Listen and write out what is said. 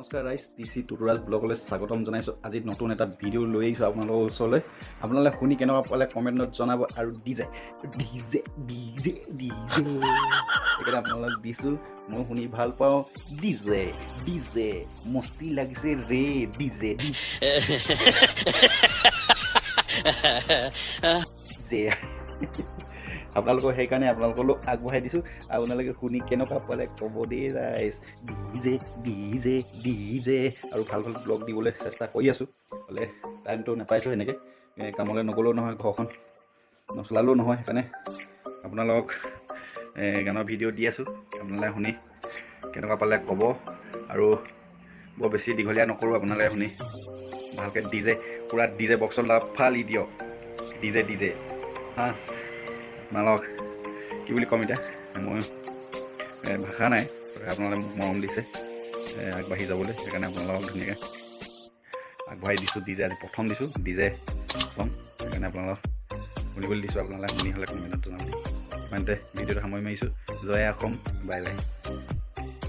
নমস্কাৰ ৰাইজ টিচি টুটুৰাজ ব্লগলৈ স্বাগতম জনাইছোঁ। আজি নতুন এটা ভিডিঅ' লৈ আহিছোঁ আপোনালোকৰ ওচৰলৈ। আপোনালোকে শুনি কেনেকুৱা পালে কমেণ্টত জনাব। আৰু ডিজে সেইকাৰণে আপোনালোকক দিছোঁ। মই শুনি ভাল পাওঁ ডিজে মস্তি লাগিছে ৰে ডিজে আপোনালোকক সেইকাৰণে আপোনালোকলৈ আগবঢ়াই দিছোঁ। আপোনালোকে শুনি কেনেকুৱা পালে ক'ব দেই ৰাইজ। ডিজে আৰু ভাল ব্লগ দিবলৈ চেষ্টা কৰি আছোঁ। হ'লে টাইমটো নাপাইছোঁ সেনেকৈ, কামলৈ নগ'লেও নহয়, ঘৰখন নচলালেও নহয়। সেইকাৰণে আপোনালোকক গানৰ ভিডিঅ' দি আছোঁ। আপোনালোকে শুনি কেনেকুৱা পালে ক'ব। আৰু বৰ বেছি দীঘলীয়া নকৰোঁ। আপোনালোকে শুনি ভালকৈ পূৰা ডিজে বক্সত ফালি দিয়ক। ডিজে হা। আপোনালোক কি বুলি ক'ম এতিয়া, মই ভাষা নাই। আপোনালোকে মোক মৰম দিছে আগবাঢ়ি যাবলৈ, সেইকাৰণে আপোনালোকক ধুনীয়াকৈ আগবঢ়াই দিছোঁ। ডিজে আজি প্ৰথম দিছোঁ ডিজে চং, সেইকাৰণে আপোনালোকক শুনিবলৈ দিছোঁ। আপোনালোকে শুনি হ'লে কমেণ্টত জনাব। ইমানতে ভিডিঅ'টো সামৰি মাৰিছোঁ। জয় অসম, বাই বাই।